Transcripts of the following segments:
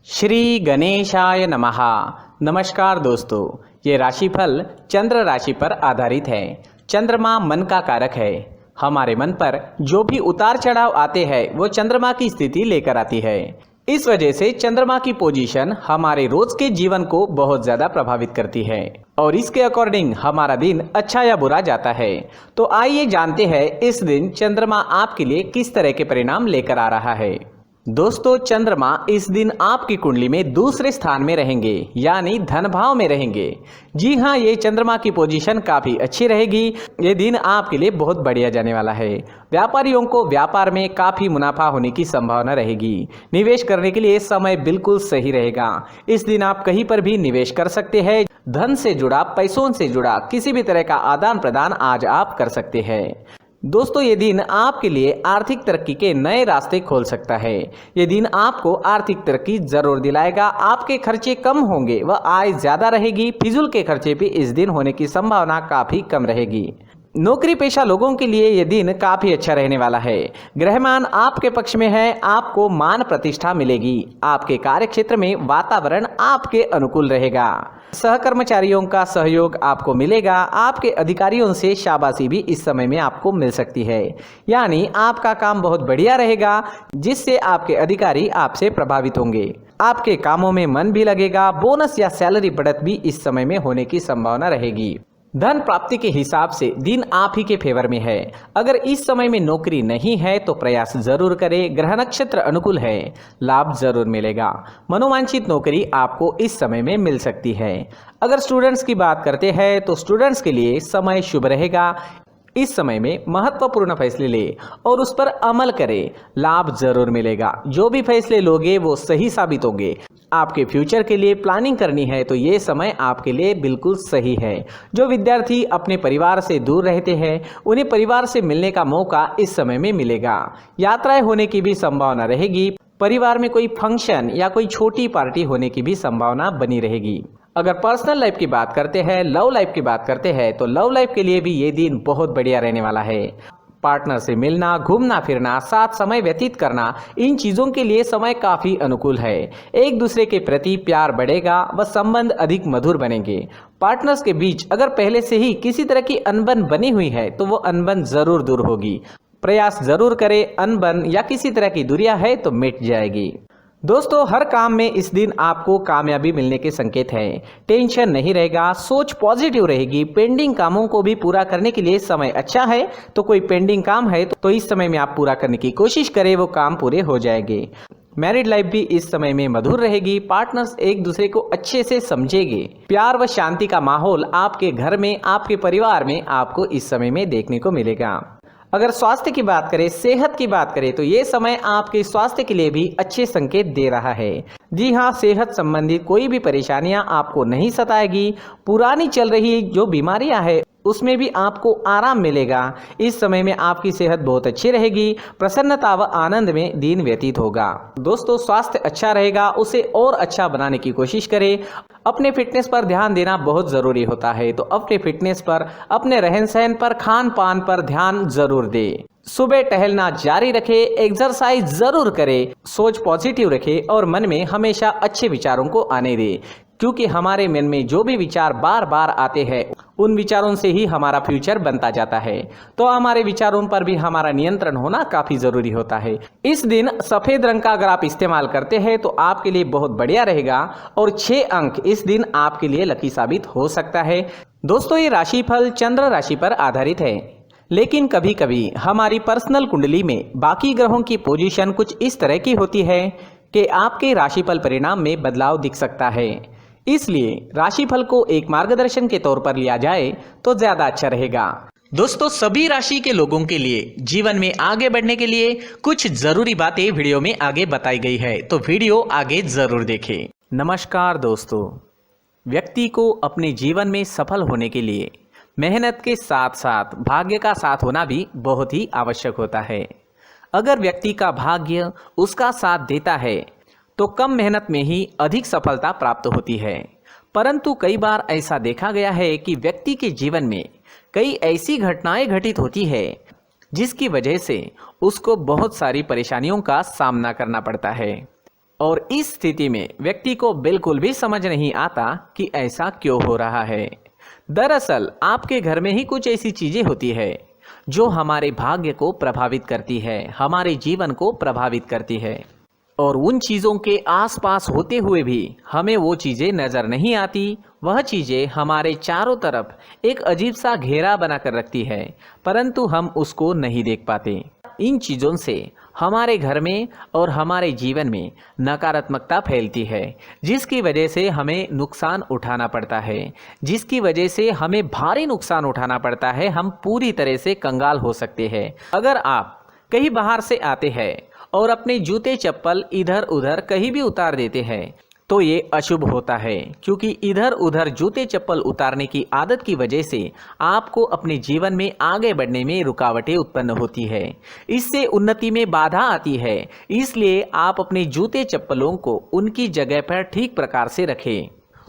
श्री गणेशाय नमः। नमस्कार दोस्तों, ये राशिफल चंद्र राशि पर आधारित है। चंद्रमा मन का कारक है। हमारे मन पर जो भी उतार चढ़ाव आते हैं वो चंद्रमा की स्थिति लेकर आती है। इस वजह से चंद्रमा की पोजीशन हमारे रोज के जीवन को बहुत ज्यादा प्रभावित करती है और इसके अकॉर्डिंग हमारा दिन अच्छा या बुरा जाता है। तो आइए जानते हैं इस दिन चंद्रमा आपके लिए किस तरह के परिणाम लेकर आ रहा है। दोस्तों, चंद्रमा इस दिन आपकी कुंडली में दूसरे स्थान में रहेंगे, यानी धन भाव में रहेंगे। जी हाँ, ये चंद्रमा की पोजीशन काफी अच्छी रहेगी। ये दिन आपके लिए बहुत बढ़िया जाने वाला है। व्यापारियों को व्यापार में काफी मुनाफा होने की संभावना रहेगी। निवेश करने के लिए समय बिल्कुल सही रहेगा। इस दिन आप कहीं पर भी निवेश कर सकते हैं। धन से जुड़ा, पैसों से जुड़ा किसी भी तरह का आदान प्रदान आज आप कर सकते हैं। दोस्तों, ये दिन आपके लिए आर्थिक तरक्की के नए रास्ते खोल सकता है। ये दिन आपको आर्थिक तरक्की जरूर दिलाएगा। आपके खर्चे कम होंगे व आय ज्यादा रहेगी। फिजूल के खर्चे भी इस दिन होने की संभावना काफी कम रहेगी। नौकरी पेशा लोगों के लिए यह दिन काफी अच्छा रहने वाला है। ग्रहमान आपके पक्ष में है। आपको मान प्रतिष्ठा मिलेगी। आपके कार्य क्षेत्र में वातावरण आपके अनुकूल रहेगा। सहकर्मचारियों का सहयोग आपको मिलेगा। आपके अधिकारियों से शाबाशी भी इस समय में आपको मिल सकती है, यानी आपका काम बहुत बढ़िया रहेगा, जिससे आपके अधिकारी आपसे प्रभावित होंगे। आपके कामों में मन भी लगेगा। बोनस या सैलरी बढ़त भी इस समय में होने की संभावना रहेगी। धन प्राप्ति के हिसाब से दिन आप ही के फेवर में है। अगर इस समय में नौकरी नहीं है तो प्रयास जरूर करें। ग्रह नक्षत्र अनुकूल है, लाभ जरूर मिलेगा। मनोवांछित नौकरी आपको इस समय में मिल सकती है। अगर स्टूडेंट्स की बात करते हैं तो स्टूडेंट्स के लिए समय शुभ रहेगा। इस समय में महत्वपूर्ण फैसले ले और उस पर अमल करें, लाभ जरूर मिलेगा। जो भी फैसले लोगे वो सही साबित होंगे। आपके फ्यूचर के लिए प्लानिंग करनी है तो ये समय आपके लिए बिल्कुल सही है। जो विद्यार्थी अपने परिवार से दूर रहते हैं उन्हें परिवार से मिलने का मौका इस समय में मिलेगा। यात्राएं होने की भी संभावना रहेगी। परिवार में कोई फंक्शन या कोई छोटी पार्टी होने की भी संभावना बनी रहेगी। अगर पर्सनल लाइफ की बात करते हैं, लव लाइफ की बात करते हैं तो लव लाइफ के लिए भी ये दिन बहुत बढ़िया रहने वाला है। पार्टनर से मिलना, घूमना फिरना, साथ समय व्यतीत करना, इन चीजों के लिए समय काफी अनुकूल है। एक दूसरे के प्रति प्यार बढ़ेगा व संबंध अधिक मधुर बनेंगे। पार्टनर्स के बीच अगर पहले से ही किसी तरह की अनबन बनी हुई है तो वो अनबन जरूर दूर होगी। प्रयास जरूर करें। अनबन या किसी तरह की दूरियां है तो मिट जाएगी। दोस्तों, हर काम में इस दिन आपको कामयाबी मिलने के संकेत हैं। टेंशन नहीं रहेगा, सोच पॉजिटिव रहेगी। पेंडिंग कामों को भी पूरा करने के लिए समय अच्छा है। तो कोई पेंडिंग काम है तो इस समय में आप पूरा करने की कोशिश करें, वो काम पूरे हो जाएंगे। मैरिड लाइफ भी इस समय में मधुर रहेगी। पार्टनर्स एक दूसरे को अच्छे से समझेंगे। प्यार व शांति का माहौल आपके घर में, आपके परिवार में आपको इस समय में देखने को मिलेगा। अगर स्वास्थ्य की बात करें, सेहत की बात करें तो ये समय आपके स्वास्थ्य के लिए भी अच्छे संकेत दे रहा है। जी हाँ, सेहत संबंधित कोई भी परेशानियां आपको नहीं सताएगी। पुरानी चल रही जो बीमारियां हैं उसमें भी आपको आराम मिलेगा। इस समय में आपकी सेहत बहुत अच्छी रहेगी। प्रसन्नता व आनंद में दिन व्यतीत होगा। दोस्तों, स्वास्थ्य अच्छा रहेगा, उसे और अच्छा बनाने की कोशिश करें। अपने फिटनेस पर ध्यान देना बहुत जरूरी होता है, तो अपने फिटनेस पर, अपने रहन सहन पर, खान पान पर ध्यान जरूर दें। सुबह टहलना जारी रखें, एक्सरसाइज जरूर करें, सोच पॉजिटिव रखें और मन में हमेशा अच्छे विचारों को आने दें, क्योंकि हमारे मन में जो भी विचार बार बार आते हैं उन विचारों से ही हमारा फ्यूचर बनता जाता है। तो हमारे विचारों पर भी हमारा नियंत्रण होना काफी जरूरी होता है। इस दिन सफेद रंग का अगर आप इस्तेमाल करते हैं तो आपके लिए बहुत बढ़िया रहेगा और 6 अंक इस दिन आपके लिए लकी साबित हो सकता है। दोस्तों, ये राशिफल चंद्र राशि पर आधारित है, लेकिन कभी कभी हमारी पर्सनल कुंडली में बाकी ग्रहों की पोजीशन कुछ इस तरह की होती है कि आपके राशिफल परिणाम में बदलाव दिख सकता है। इसलिए राशिफल को एक मार्गदर्शन के तौर पर लिया जाए तो ज्यादा अच्छा रहेगा। दोस्तों, सभी राशि के लोगों के लिए जीवन में आगे बढ़ने के लिए कुछ जरूरी बातें वीडियो में आगे बताई गई है, तो वीडियो आगे जरूर देखें। नमस्कार दोस्तों, व्यक्ति को अपने जीवन में सफल होने के लिए मेहनत के साथ साथ भाग्य का साथ होना भी बहुत ही आवश्यक होता है। अगर व्यक्ति का भाग्य उसका साथ देता है तो कम मेहनत में ही अधिक सफलता प्राप्त होती है। परंतु कई बार ऐसा देखा गया है कि व्यक्ति के जीवन में कई ऐसी घटनाएं घटित होती है जिसकी वजह से उसको बहुत सारी परेशानियों का सामना करना पड़ता है। और इस स्थिति में व्यक्ति को बिल्कुल भी समझ नहीं आता कि ऐसा क्यों हो रहा है। दरअसल आपके घर में ही कुछ ऐसी चीजें होती है जो हमारे भाग्य को प्रभावित करती है, हमारे जीवन को प्रभावित करती है, और उन चीज़ों के आसपास होते हुए भी हमें वो चीज़ें नज़र नहीं आती। वह चीज़ें हमारे चारों तरफ एक अजीब सा घेरा बनाकर रखती है, परंतु हम उसको नहीं देख पाते। इन चीज़ों से हमारे घर में और हमारे जीवन में नकारात्मकता फैलती है, जिसकी वजह से हमें नुकसान उठाना पड़ता है, जिसकी वजह से हमें भारी नुकसान उठाना पड़ता है। हम पूरी तरह से कंगाल हो सकते हैं। अगर आप कहीं बाहर से आते हैं और अपने जूते चप्पल इधर उधर कहीं भी उतार देते हैं तो ये अशुभ होता है, क्योंकि इधर उधर जूते चप्पल उतारने की आदत की वजह से आपको अपने जीवन में आगे बढ़ने में रुकावटें उत्पन्न होती है। इससे उन्नति में बाधा आती है। इसलिए आप अपने जूते चप्पलों को उनकी जगह पर ठीक प्रकार से रखें।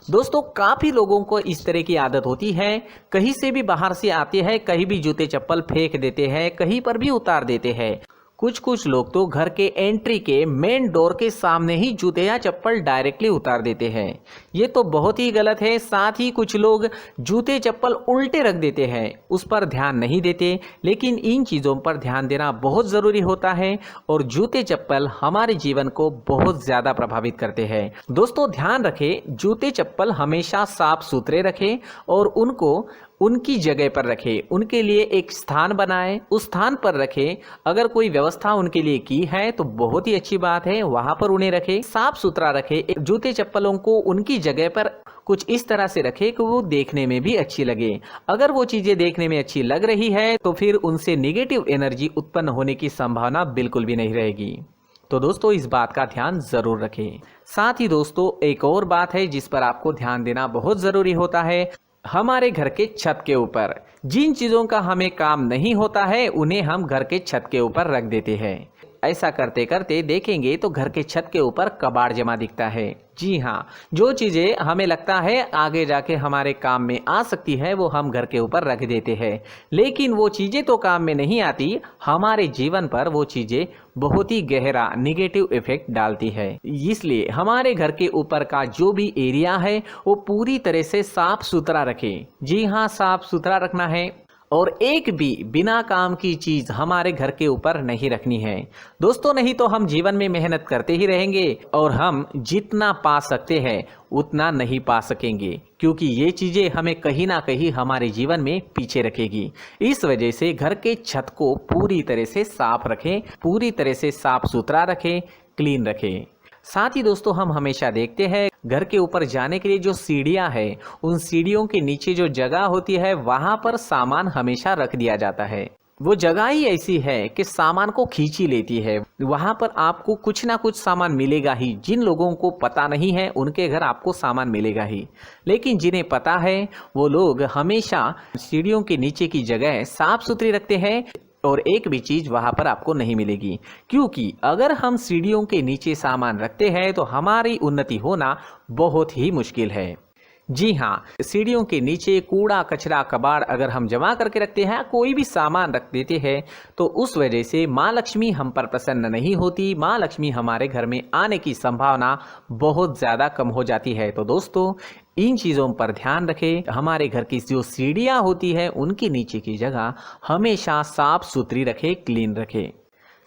दोस्तों, काफ़ी लोगों को इस तरह की आदत होती है, कहीं से भी बाहर से आते हैं, कहीं भी जूते चप्पल फेंक देते हैं, कहीं पर भी उतार देते हैं। कुछ लोग तो घर के एंट्री के मेन डोर के सामने ही जूते या चप्पल डायरेक्टली उतार देते हैं। ये तो बहुत ही गलत है। साथ ही कुछ लोग जूते चप्पल उल्टे रख देते हैं, उस पर ध्यान नहीं देते। लेकिन इन चीज़ों पर ध्यान देना बहुत ज़रूरी होता है और जूते चप्पल हमारे जीवन को बहुत ज़्यादा प्रभावित करते हैं। दोस्तों, ध्यान रखें, जूते चप्पल हमेशा साफ सुथरे रखें और उनको उनकी जगह पर रखें। उनके लिए एक स्थान बनाएं, उस स्थान पर रखें। अगर कोई व्यवस्था उनके लिए की है तो बहुत ही अच्छी बात है, वहां पर उन्हें रखें, साफ सुथरा रखें। जूते चप्पलों को उनकी जगह पर कुछ इस तरह से रखें कि वो देखने में भी अच्छी लगे। अगर वो चीजें देखने में अच्छी लग रही है तो फिर उनसे नेगेटिव एनर्जी उत्पन्न होने की संभावना बिल्कुल भी नहीं रहेगी। तो दोस्तों, इस बात का ध्यान जरूर रखें। साथ ही दोस्तों, एक और बात है जिस पर आपको ध्यान देना बहुत जरूरी होता है। हमारे घर के छत के ऊपर जिन चीज़ों का हमें काम नहीं होता है उन्हें हम घर के छत के ऊपर रख देते हैं। ऐसा करते करते देखेंगे तो घर के छत के ऊपर कबाड़ जमा दिखता है। जी हाँ, जो चीज़ें हमें लगता है आगे जाके हमारे काम में आ सकती है वो हम घर के ऊपर रख देते हैं, लेकिन वो चीज़ें तो काम में नहीं आती। हमारे जीवन पर वो चीज़ें बहुत ही गहरा निगेटिव इफेक्ट डालती है। इसलिए हमारे घर के ऊपर का जो भी एरिया है वो पूरी तरह से साफ सुथरा रखें। जी हाँ, साफ सुथरा रखना है और एक भी बिना काम की चीज हमारे घर के ऊपर नहीं रखनी है। दोस्तों, नहीं तो हम जीवन में मेहनत करते ही रहेंगे और हम जितना पा सकते हैं उतना नहीं पा सकेंगे, क्योंकि ये चीजें हमें कहीं ना कहीं हमारे जीवन में पीछे रखेगी। इस वजह से घर के छत को पूरी तरह से साफ रखें, पूरी तरह से साफ सुथरा रखें, क्लीन रखें। साथ ही दोस्तों, हम हमेशा देखते हैं घर के ऊपर जाने के लिए जो सीढ़ियां हैं, उन सीढ़ियों के नीचे जो जगह होती है वहां पर सामान हमेशा रख दिया जाता है। वो जगह ही ऐसी है कि सामान को खींच ही लेती है। वहां पर आपको कुछ ना कुछ सामान मिलेगा ही। जिन लोगों को पता नहीं है उनके घर आपको सामान मिलेगा ही, लेकिन जिन्हें पता है वो लोग हमेशा सीढ़ियों के नीचे की जगह साफ सुथरी रखते हैं और एक भी चीज वहां पर आपको नहीं मिलेगी। क्योंकि अगर हम सीढ़ियों के नीचे सामान रखते हैं तो हमारी उन्नति होना बहुत ही मुश्किल है। जी हाँ, सीढ़ियों के नीचे कूड़ा कचरा कबाड़ अगर हम जमा करके रखते हैं, कोई भी सामान रख देते हैं, तो उस वजह से माँ लक्ष्मी हम पर प्रसन्न नहीं होती। माँ लक्ष्मी हमारे घर में आने की संभावना बहुत ज़्यादा कम हो जाती है। तो दोस्तों, इन चीज़ों पर ध्यान रखें। हमारे घर की जो सीढ़ियाँ होती है उनके नीचे की जगह हमेशा साफ सुथरी रखें, क्लीन रखें।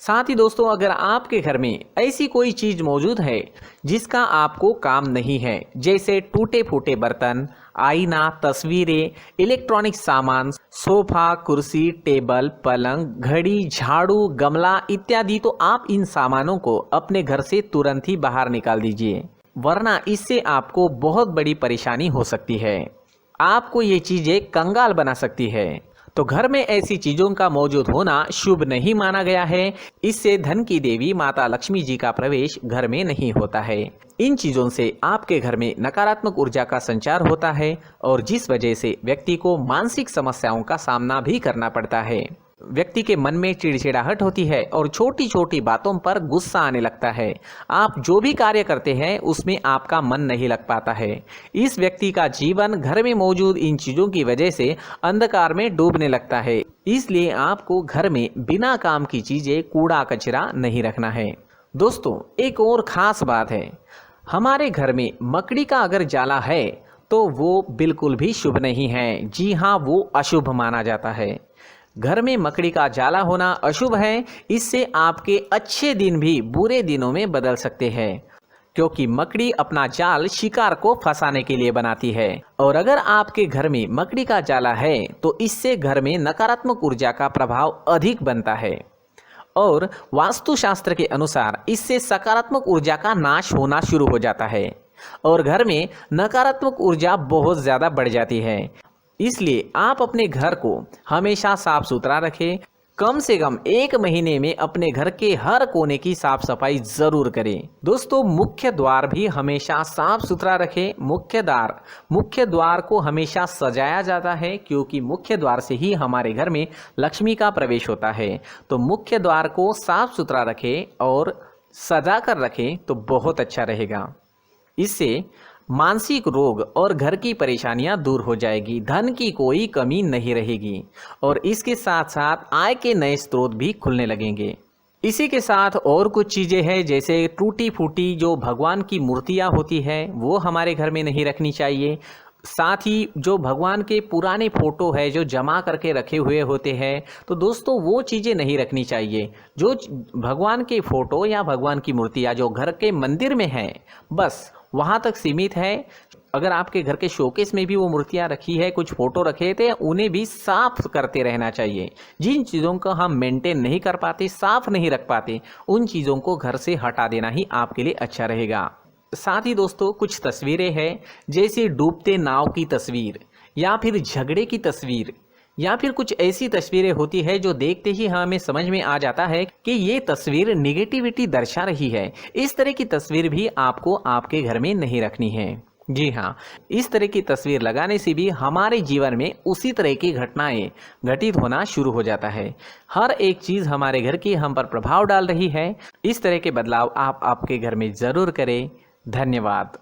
साथ ही दोस्तों, अगर आपके घर में ऐसी कोई चीज मौजूद है जिसका आपको काम नहीं है, जैसे टूटे फूटे बर्तन, आईना, तस्वीरें, इलेक्ट्रॉनिक सामान, सोफा, कुर्सी, टेबल, पलंग, घड़ी, झाड़ू, गमला इत्यादि, तो आप इन सामानों को अपने घर से तुरंत ही बाहर निकाल दीजिए, वरना इससे आपको बहुत बड़ी परेशानी हो सकती है। आपको ये चीजें कंगाल बना सकती है। तो घर में ऐसी चीजों का मौजूद होना शुभ नहीं माना गया है। इससे धन की देवी माता लक्ष्मी जी का प्रवेश घर में नहीं होता है। इन चीजों से आपके घर में नकारात्मक ऊर्जा का संचार होता है और जिस वजह से व्यक्ति को मानसिक समस्याओं का सामना भी करना पड़ता है। व्यक्ति के मन में चिड़चिड़ाहट होती है और छोटी छोटी बातों पर गुस्सा आने लगता है। आप जो भी कार्य करते हैं उसमें आपका मन नहीं लग पाता है। इस व्यक्ति का जीवन घर में मौजूद इन चीजों की वजह से अंधकार में डूबने लगता है। इसलिए आपको घर में बिना काम की चीजें, कूड़ा कचरा नहीं रखना है। दोस्तों, एक और ख़ास बात है, हमारे घर में मकड़ी का अगर जाला है तो वो बिल्कुल भी शुभ नहीं है। जी हाँ, वो अशुभ माना जाता है। घर में मकड़ी का जाला होना अशुभ है। इससे आपके अच्छे दिन भी बुरे दिनों में बदल सकते हैं, क्योंकि मकड़ी अपना जाल शिकार को फंसाने के लिए बनाती है। और अगर आपके घर में मकड़ी का जाला है तो इससे घर में नकारात्मक ऊर्जा का प्रभाव अधिक बनता है और वास्तुशास्त्र के अनुसार इससे सकारात्मक ऊर्जा का नाश होना शुरू हो जाता है और घर में नकारात्मक ऊर्जा बहुत ज़्यादा बढ़ जाती है। इसलिए आप अपने घर को हमेशा साफ सुथरा रखें। कम से कम 1 महीने में अपने घर के हर कोने की साफ सफाई जरूर करें। दोस्तों, मुख्य द्वार भी हमेशा साफ सुथरा रखें। मुख्य द्वार को हमेशा सजाया जाता है, क्योंकि मुख्य द्वार से ही हमारे घर में लक्ष्मी का प्रवेश होता है। तो मुख्य द्वार को साफ सुथरा रखें और सजा कर रखें तो बहुत अच्छा रहेगा। इससे मानसिक रोग और घर की परेशानियां दूर हो जाएगी, धन की कोई कमी नहीं रहेगी और इसके साथ साथ आय के नए स्रोत भी खुलने लगेंगे। इसी के साथ और कुछ चीज़ें हैं, जैसे टूटी फूटी जो भगवान की मूर्तियां होती है वो हमारे घर में नहीं रखनी चाहिए। साथ ही जो भगवान के पुराने फोटो है जो जमा करके रखे हुए होते हैं, तो दोस्तों वो चीज़ें नहीं रखनी चाहिए। जो भगवान के फोटो या भगवान की मूर्तियाँ जो घर के मंदिर में हैं, बस वहाँ तक सीमित है। अगर आपके घर के शोकेस में भी वो मूर्तियाँ रखी है, कुछ फोटो रखे थे, उन्हें भी साफ करते रहना चाहिए। जिन चीज़ों को हम मेंटेन नहीं कर पाते, साफ नहीं रख पाते, उन चीज़ों को घर से हटा देना ही आपके लिए अच्छा रहेगा। साथ ही दोस्तों, कुछ तस्वीरें हैं, जैसे डूबते नाव की तस्वीर या फिर झगड़े की तस्वीर या फिर कुछ ऐसी तस्वीरें होती है जो देखते ही हमें समझ में आ जाता है कि ये तस्वीर निगेटिविटी दर्शा रही है। इस तरह की तस्वीर भी आपको आपके घर में नहीं रखनी है। जी हाँ, इस तरह की तस्वीर लगाने से भी हमारे जीवन में उसी तरह की घटनाएं घटित होना शुरू हो जाता है। हर एक चीज़ हमारे घर की हम पर प्रभाव डाल रही है। इस तरह के बदलाव आप आपके घर में ज़रूर करें। धन्यवाद।